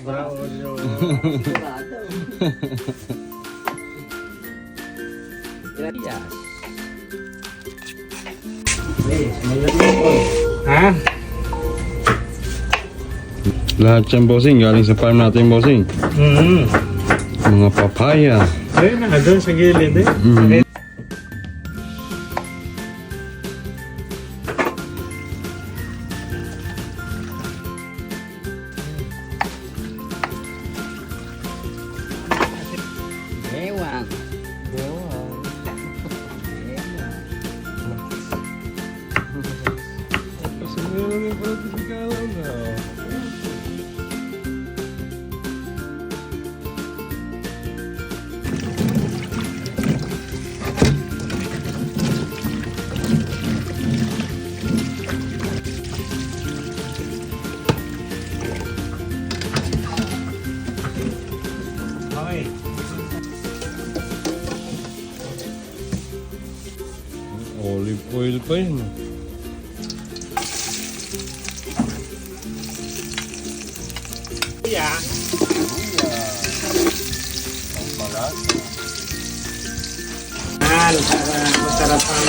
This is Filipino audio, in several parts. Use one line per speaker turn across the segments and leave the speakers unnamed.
Braulio.
Gracias.
Ha?
Lahat yan, bossing. Galing sa farm natin, bossing. Mga papaya.
Ayun na, doon sa gilid eh.
Ewan.
Okay.
Olive oil pa yun.
Yeah. Para masarap ang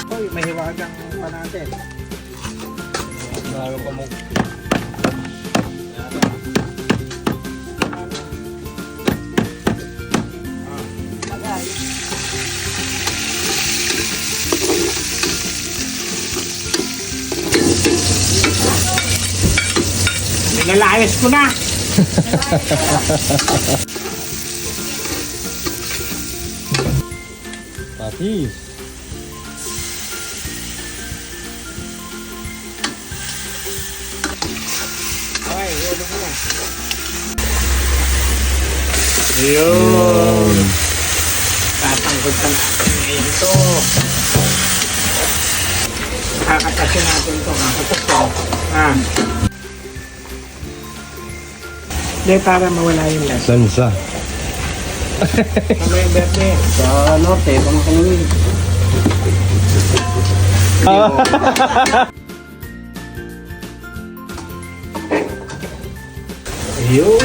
Hoy, mahiwagang pa natin.
Lalo pa mo.
Nilalayas ko na.
Patis.
Okay, ulo mo na. Yun. Tatangkot ng ngayon ito. Kakatasin natin ito. Kakatas ko. Hindi, para mawala yung lasa.
Sansa.
Ano yung berde?
Sa norte, pangkalunin.
Ayun.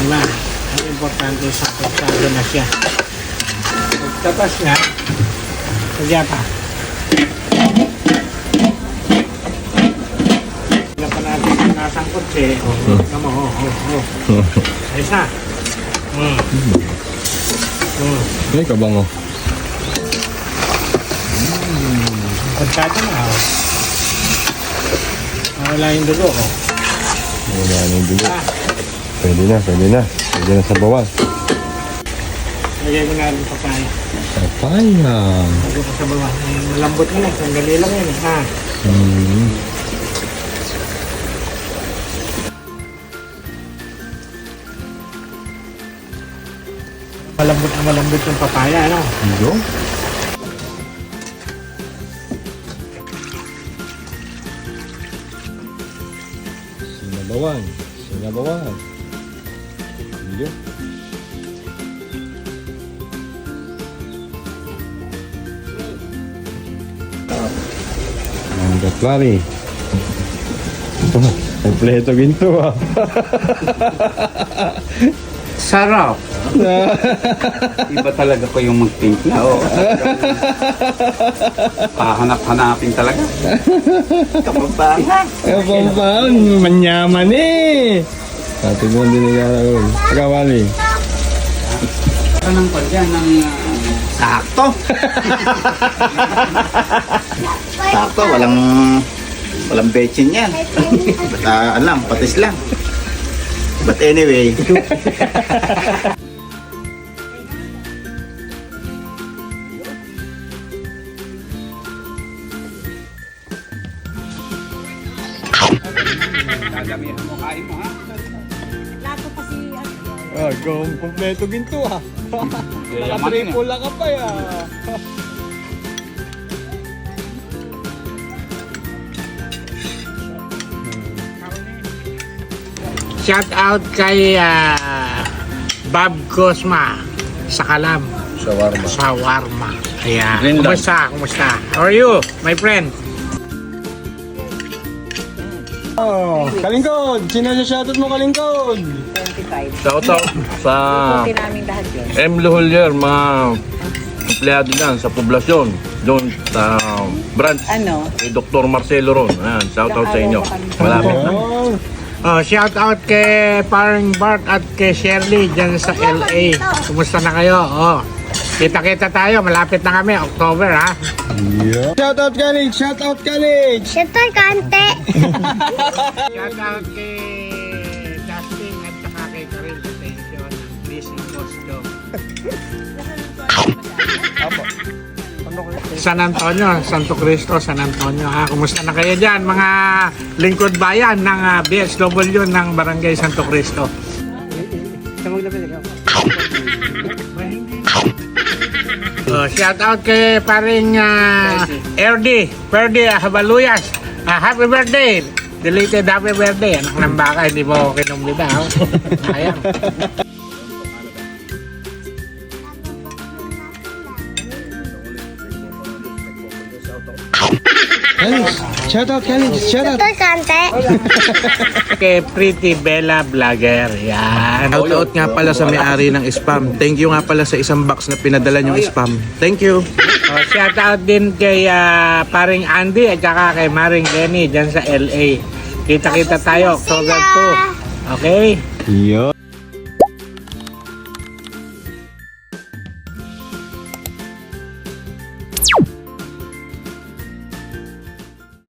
Diba? Ang importante sa pagkado na siya. Pagtapas niya, kaya pa. Hindi pa natin sinasangkot eh. Tignan mo, ayos na.
Ay, kabango.
Pagkado na. Wala yung dugo.
Wala na yung dugo. Pwede na, pwede na. Pwede na sa bawal.
Lagay mo na rin papaya.
Papaya.
Lagay ko sa bawah. Malambot na lang. Sandali lang yan. Malambot na malambot yung papaya, ano?
Iyo. Sinabawan. Sinabawan. Iyo. Mangga klari. Kompleto ginto ah.
Sarap!
Iba talaga ko yung magtimpla. Oh. Pahanap-hanapin talaga. Kapampangan.
Kapampangan. Manyaman eh. Tignan din nila ko. Kawali.
Anong pa dyan? Sakto. Sakto. Walang betchin yan. Basta alam, patis lang. But anyway. Dadamihan mo kain mo ha.
Lato kasi
Ah, kompleto ginto ah. Naka-triple lang ka pa ya.
Shout out kay Bob Cosma sa Kalam. Shawarma. Ayan.
Green lang.
Kumusta? How are you, my friend?
Oh, Kalingkod! Sino sa shoutout mo, Kalingkod?
25.
Shoutout sa
Puti namin lahat yun.
M. Luhulier, mga empleyado dyan sa poblasyon. Doon sa branch
Ano?
kay Dr. Marcelo Ron. Ayan, shoutout sa inyo. Malapit na.
Oh, shout out kay Paring Bart at kay Shirley dyan sa LA. Kumusta na kayo? Oh, kita-kita tayo. Malapit na kami. October, ha?
Yeah. Shoutout, Kalig! Shoutout, Kalig!
Siyempre, kante.
Shout out kay Justin at saka kay Karel. Attention. Blessing Bosco. San Antonio, Santo Cristo, San Antonio. Kumusta na kayo dyan, mga lingkod bayan ng BSW ng Barangay Santo Cristo? Shout out kay paring Ferdy Habaluyas. Happy birthday! Deleted happy birthday. Anak ng baka, hindi mo kinumlida. Ayan.
Kalig! Shoutout, Kalig! Shoutout!
kante.
Kay Pretty Bella Vlogger. Yan.
Shoutout nga pala sa may-ari ng spam. Thank you nga pala sa isang box na pinadala yung spam. Thank you.
Shout out din kay paring Andy at saka kay Maring Lenny dyan sa LA. Kita-kita tayo October 2. Okay?
Yo.